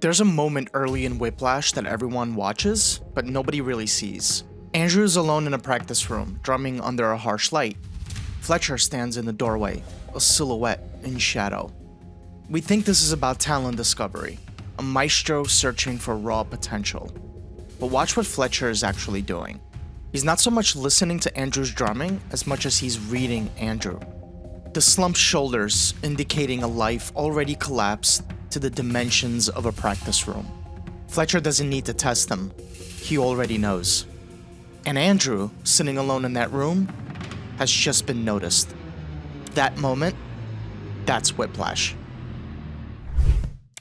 There's a moment early in Whiplash that everyone watches, but nobody really sees. Andrew is alone in a practice room, drumming under a harsh light. Fletcher stands in the doorway, a silhouette in shadow. We think this is about talent discovery, a maestro searching for raw potential. But watch what Fletcher is actually doing. He's not so much listening to Andrew's drumming as much as he's reading Andrew. The slumped shoulders indicating a life already collapsed to the dimensions of a practice room. Fletcher doesn't need to test them. He already knows. And Andrew, sitting alone in that room, has just been noticed. That moment, that's Whiplash.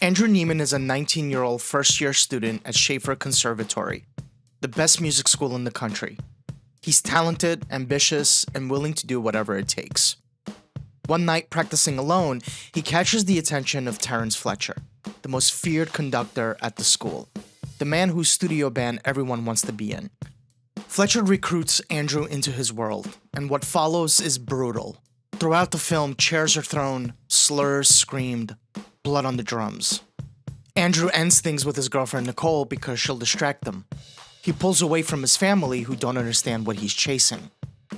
Andrew Neiman is a 19-year-old first-year student at Schaefer Conservatory, the best music school in the country. He's talented, ambitious, and willing to do whatever it takes. One night, practicing alone, he catches the attention of Terence Fletcher, the most feared conductor at the school, the man whose studio band everyone wants to be in. Fletcher recruits Andrew into his world, and what follows is brutal. Throughout the film, chairs are thrown, slurs screamed, blood on the drums. Andrew ends things with his girlfriend Nicole because she'll distract them. He pulls away from his family who don't understand what he's chasing.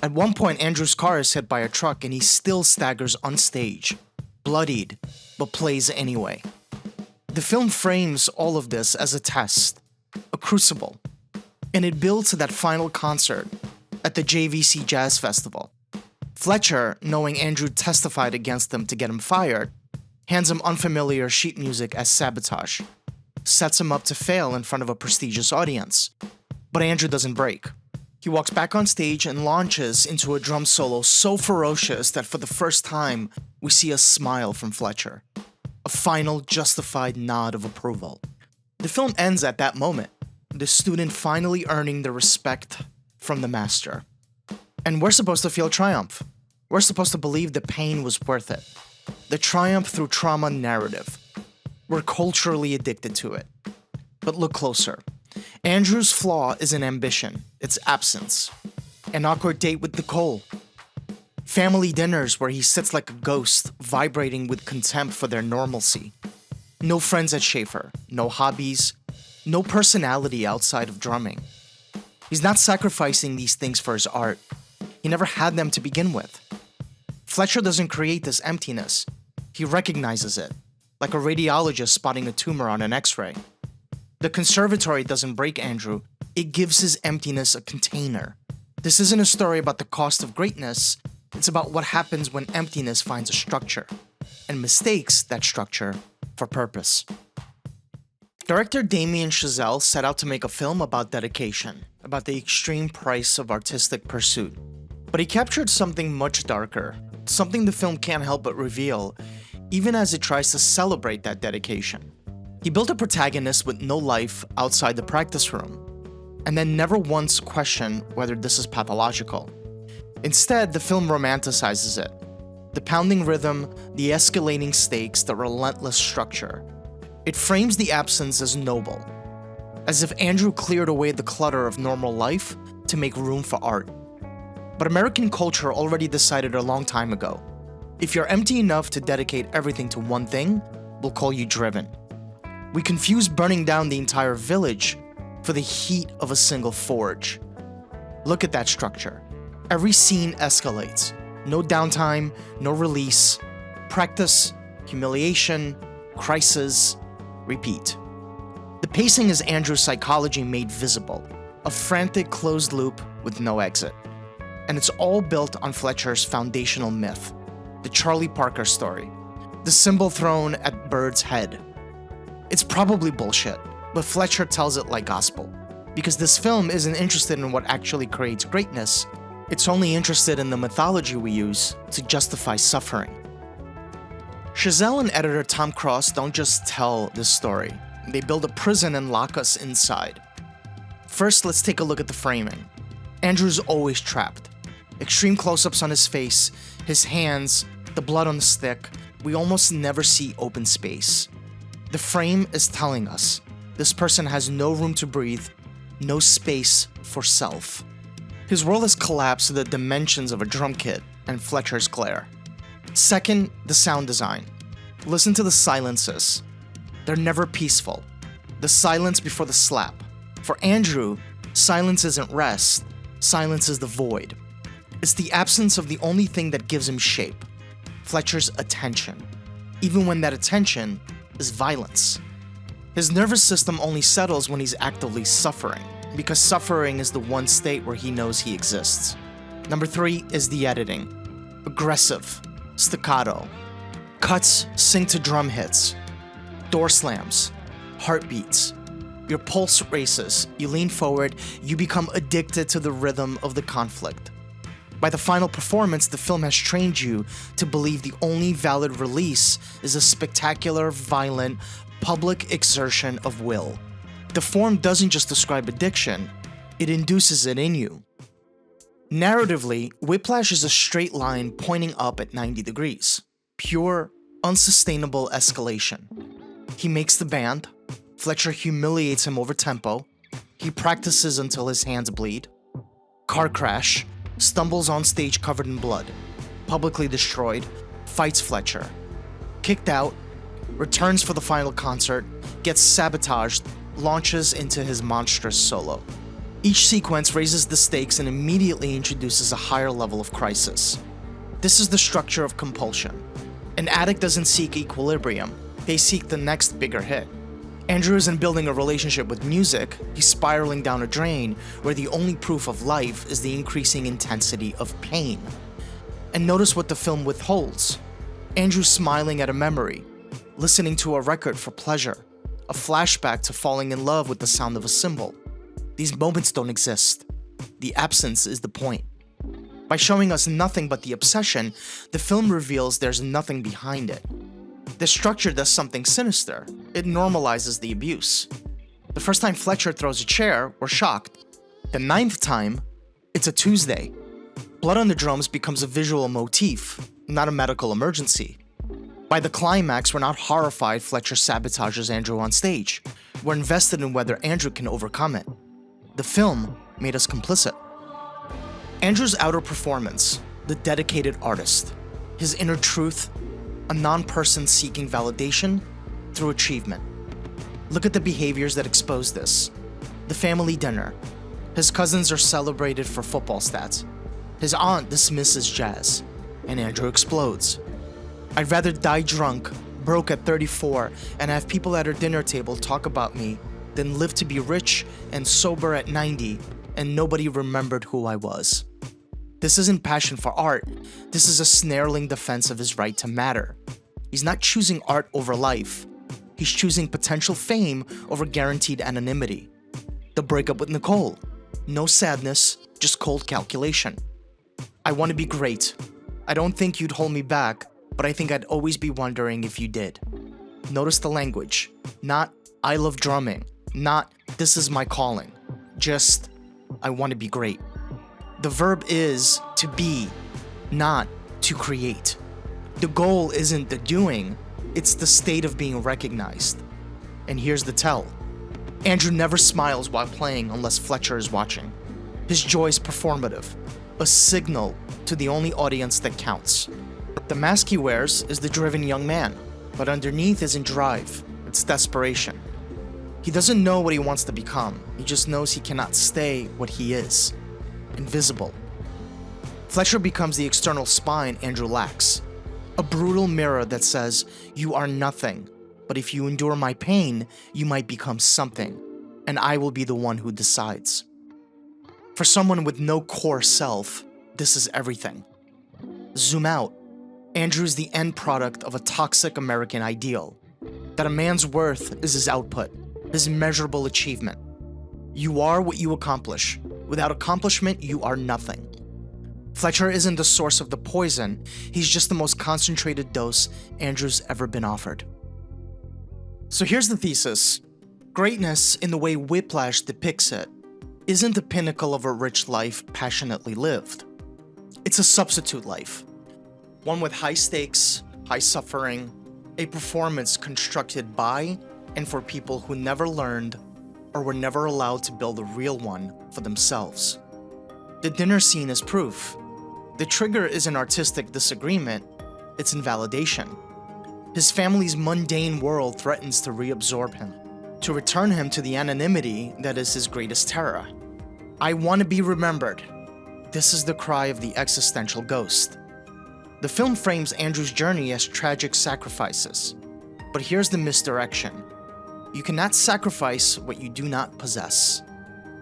At one point, Andrew's car is hit by a truck and he still staggers on stage, bloodied, but plays anyway. The film frames all of this as a test, a crucible, and it builds to that final concert at the JVC Jazz Festival. Fletcher, knowing Andrew testified against them to get him fired, hands him unfamiliar sheet music as sabotage, sets him up to fail in front of a prestigious audience. But Andrew doesn't break. He walks back on stage and launches into a drum solo so ferocious that for the first time, we see a smile from Fletcher. A final, justified nod of approval. The film ends at that moment, the student finally earning the respect from the master. And we're supposed to feel triumph. We're supposed to believe the pain was worth it. The triumph through trauma narrative. We're culturally addicted to it. But look closer. Andrew's flaw isn't ambition, it's absence. An awkward date with Nicole. Family dinners where he sits like a ghost, vibrating with contempt for their normalcy. No friends at Schaefer, no hobbies, no personality outside of drumming. He's not sacrificing these things for his art. He never had them to begin with. Fletcher doesn't create this emptiness. He recognizes it, like a radiologist spotting a tumor on an X-ray. The conservatory doesn't break Andrew, it gives his emptiness a container. This isn't a story about the cost of greatness, it's about what happens when emptiness finds a structure, and mistakes that structure for purpose. Director Damien Chazelle set out to make a film about dedication, about the extreme price of artistic pursuit. But he captured something much darker, something the film can't help but reveal, even as it tries to celebrate that dedication. He built a protagonist with no life outside the practice room, and then never once questioned whether this is pathological. Instead, the film romanticizes it. The pounding rhythm, the escalating stakes, the relentless structure. It frames the absence as noble, as if Andrew cleared away the clutter of normal life to make room for art. But American culture already decided a long time ago, if you're empty enough to dedicate everything to one thing, we'll call you driven. We confuse burning down the entire village for the heat of a single forge. Look at that structure. Every scene escalates. No downtime, no release. Practice, humiliation, crisis, repeat. The pacing is Andrew's psychology made visible, a frantic closed loop with no exit. And it's all built on Fletcher's foundational myth, the Charlie Parker story, the symbol thrown at Bird's head. It's probably bullshit, but Fletcher tells it like gospel, because this film isn't interested in what actually creates greatness, it's only interested in the mythology we use to justify suffering. Chazelle and editor Tom Cross don't just tell this story, they build a prison and lock us inside. First, let's take a look at the framing. Andrew's always trapped. Extreme close-ups on his face, his hands, the blood on the stick, we almost never see open space. The frame is telling us, this person has no room to breathe, no space for self. His world has collapsed to the dimensions of a drum kit and Fletcher's glare. Second, the sound design. Listen to the silences. They're never peaceful. The silence before the slap. For Andrew, silence isn't rest, silence is the void. It's the absence of the only thing that gives him shape, Fletcher's attention, even when that attention is violence. His nervous system only settles when he's actively suffering, because suffering is the one state where he knows he exists. Number 3 is the editing. Aggressive, staccato, cuts sync to drum hits, door slams, heartbeats. Your pulse races, you lean forward, you become addicted to the rhythm of the conflict. By the final performance, the film has trained you to believe the only valid release is a spectacular, violent, public exertion of will. The form doesn't just describe addiction, it induces it in you. Narratively, Whiplash is a straight line pointing up at 90 degrees. Pure, unsustainable escalation. He makes the band, Fletcher humiliates him over tempo, he practices until his hands bleed. Car crash, stumbles on stage covered in blood, publicly destroyed, fights Fletcher. Kicked out, returns for the final concert, gets sabotaged, launches into his monstrous solo. Each sequence raises the stakes and immediately introduces a higher level of crisis. This is the structure of compulsion. An addict doesn't seek equilibrium, they seek the next bigger hit. Andrew isn't building a relationship with music, he's spiraling down a drain where the only proof of life is the increasing intensity of pain. And notice what the film withholds. Andrew's smiling at a memory, listening to a record for pleasure, a flashback to falling in love with the sound of a cymbal. These moments don't exist. The absence is the point. By showing us nothing but the obsession, the film reveals there's nothing behind it. The structure does something sinister. It normalizes the abuse. The first time Fletcher throws a chair, we're shocked. The 9th time, it's a Tuesday. Blood on the drums becomes a visual motif, not a medical emergency. By the climax, we're not horrified Fletcher sabotages Andrew on stage. We're invested in whether Andrew can overcome it. The film made us complicit. Andrew's outer performance, the dedicated artist, his inner truth, a non-person seeking validation through achievement. Look at the behaviors that expose this. The family dinner. His cousins are celebrated for football stats. His aunt dismisses jazz, and Andrew explodes. I'd rather die drunk, broke at 34, and have people at our dinner table talk about me than live to be rich and sober at 90 and nobody remembered who I was. This isn't passion for art, this is a snarling defense of his right to matter. He's not choosing art over life, he's choosing potential fame over guaranteed anonymity. The breakup with Nicole, no sadness, just cold calculation. I want to be great. I don't think you'd hold me back, but I think I'd always be wondering if you did. Notice the language, not I love drumming, not this is my calling, just I want to be great. The verb is to be, not to create. The goal isn't the doing, it's the state of being recognized. And here's the tell. Andrew never smiles while playing unless Fletcher is watching. His joy is performative, a signal to the only audience that counts. The mask he wears is the driven young man, but underneath isn't drive, it's desperation. He doesn't know what he wants to become, he just knows he cannot stay what he is. Invisible. Fletcher becomes the external spine Andrew lacks. A brutal mirror that says, you are nothing, but if you endure my pain, you might become something, and I will be the one who decides. For someone with no core self, this is everything. Zoom out. Andrew is the end product of a toxic American ideal, that a man's worth is his output, his measurable achievement. You are what you accomplish. Without accomplishment, you are nothing. Fletcher isn't the source of the poison, he's just the most concentrated dose Andrew's ever been offered. So here's the thesis. Greatness, in the way Whiplash depicts it, isn't the pinnacle of a rich life passionately lived. It's a substitute life. One with high stakes, high suffering, a performance constructed by and for people who never learned or were never allowed to build a real one for themselves. The dinner scene is proof. The trigger isn't artistic disagreement, it's invalidation. His family's mundane world threatens to reabsorb him, to return him to the anonymity that is his greatest terror. I want to be remembered. This is the cry of the existential ghost. The film frames Andrew's journey as tragic sacrifices. But here's the misdirection. You cannot sacrifice what you do not possess.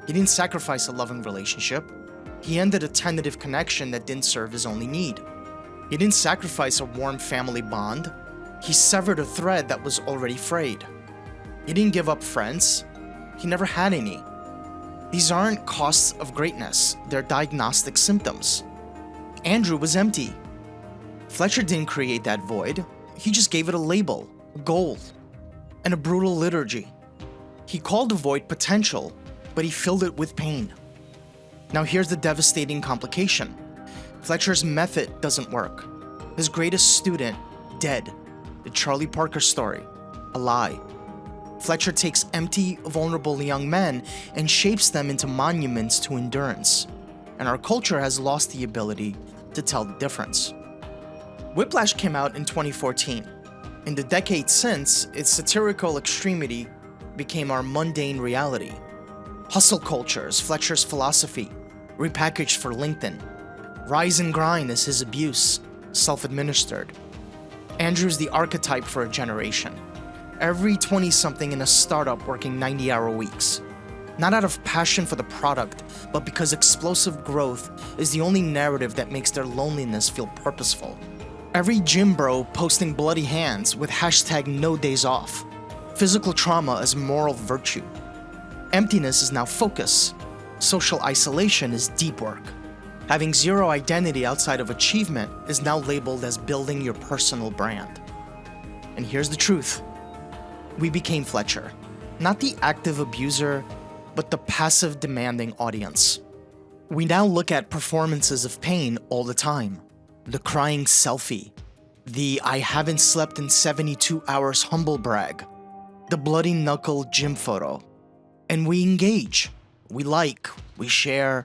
He didn't sacrifice a loving relationship. He ended a tentative connection that didn't serve his only need. He didn't sacrifice a warm family bond. He severed a thread that was already frayed. He didn't give up friends. He never had any. These aren't costs of greatness, they're diagnostic symptoms. Andrew was empty. Fletcher didn't create that void. He just gave it a label, a goal, and a brutal liturgy. He called the void potential, but he filled it with pain. Now here's the devastating complication. Fletcher's method doesn't work. His greatest student, dead. The Charlie Parker story, a lie. Fletcher takes empty, vulnerable young men and shapes them into monuments to endurance. And our culture has lost the ability to tell the difference. Whiplash came out in 2014. In the decade since, its satirical extremity became our mundane reality. Hustle culture is Fletcher's philosophy, repackaged for LinkedIn. Rise and grind is his abuse, self-administered. Andrew's the archetype for a generation. Every 20-something in a startup working 90-hour weeks. Not out of passion for the product, but because explosive growth is the only narrative that makes their loneliness feel purposeful. Every gym bro posting bloody hands with hashtag no days off. Physical trauma as moral virtue. Emptiness is now focus. Social isolation is deep work. Having zero identity outside of achievement is now labeled as building your personal brand. And here's the truth. We became Fletcher. Not the active abuser, but the passive demanding audience. We now look at performances of pain all the time. The crying selfie. The I haven't slept in 72 hours humble brag. The bloody knuckle gym photo. And we engage. We like. We share.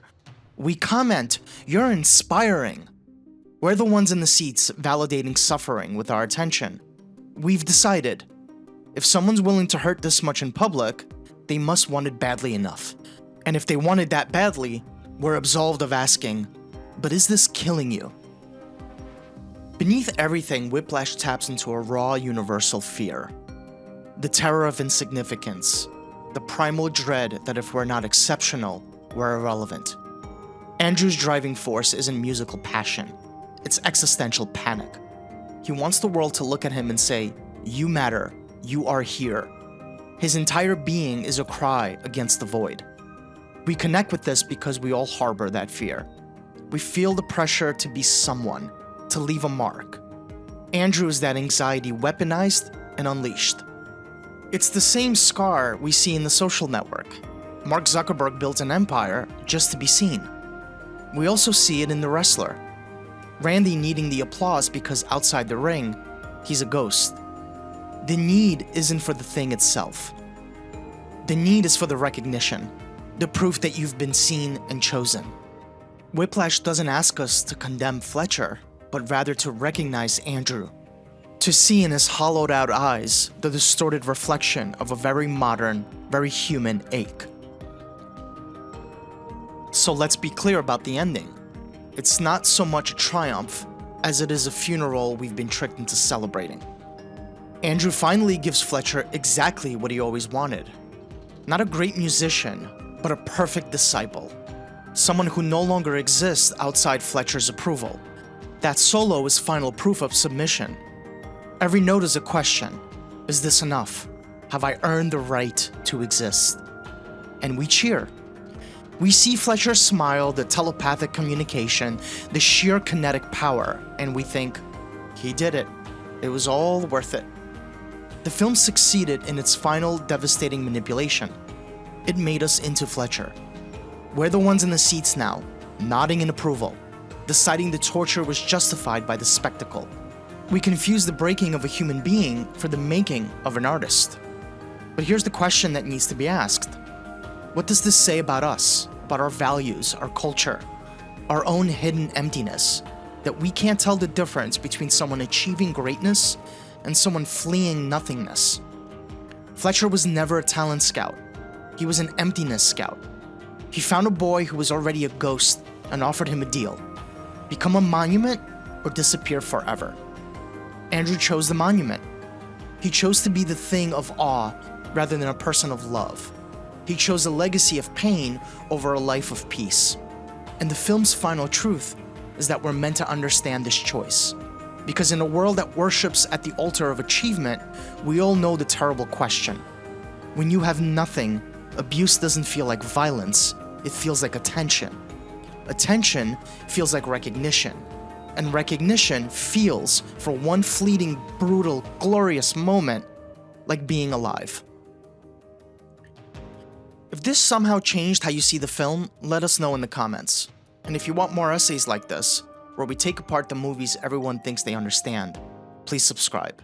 We comment. You're inspiring. We're the ones in the seats validating suffering with our attention. We've decided. If someone's willing to hurt this much in public, they must want it badly enough. And if they want it that badly, we're absolved of asking, but is this killing you? Beneath everything, Whiplash taps into a raw universal fear. The terror of insignificance. The primal dread that if we're not exceptional, we're irrelevant. Andrew's driving force isn't musical passion. It's existential panic. He wants the world to look at him and say, you matter. You are here. His entire being is a cry against the void. We connect with this because we all harbor that fear. We feel the pressure to be someone, to leave a mark. Andrew is that anxiety weaponized and unleashed. It's the same scar we see in The Social Network. Mark Zuckerberg built an empire just to be seen. We also see it in The Wrestler. Randy needing the applause because outside the ring, he's a ghost. The need isn't for the thing itself. The need is for the recognition, the proof that you've been seen and chosen. Whiplash doesn't ask us to condemn Fletcher, but rather to recognize Andrew. To see in his hollowed out eyes the distorted reflection of a very modern, very human ache. So let's be clear about the ending. It's not so much a triumph as it is a funeral we've been tricked into celebrating. Andrew finally gives Fletcher exactly what he always wanted. Not a great musician, but a perfect disciple. Someone who no longer exists outside Fletcher's approval. That solo is final proof of submission. Every note is a question. Is this enough? Have I earned the right to exist? And we cheer. We see Fletcher smile, the telepathic communication, the sheer kinetic power, and we think, he did it. It was all worth it. The film succeeded in its final devastating manipulation. It made us into Fletcher. We're the ones in the seats now, nodding in approval, deciding the torture was justified by the spectacle. We confuse the breaking of a human being for the making of an artist. But here's the question that needs to be asked. What does this say about us, about our values, our culture, our own hidden emptiness, that we can't tell the difference between someone achieving greatness and someone fleeing nothingness? Fletcher was never a talent scout. He was an emptiness scout. He found a boy who was already a ghost and offered him a deal: become a monument or disappear forever. Andrew chose the monument. He chose to be the thing of awe rather than a person of love. He chose a legacy of pain over a life of peace. And the film's final truth is that we're meant to understand this choice. Because in a world that worships at the altar of achievement, we all know the terrible question. When you have nothing, abuse doesn't feel like violence, it feels like attention. Attention feels like recognition. And recognition feels, for one fleeting, brutal, glorious moment, like being alive. If this somehow changed how you see the film, let us know in the comments. And if you want more essays like this, where we take apart the movies everyone thinks they understand, please subscribe,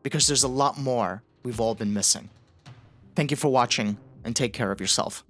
because there's a lot more we've all been missing. Thank you for watching, and take care of yourself.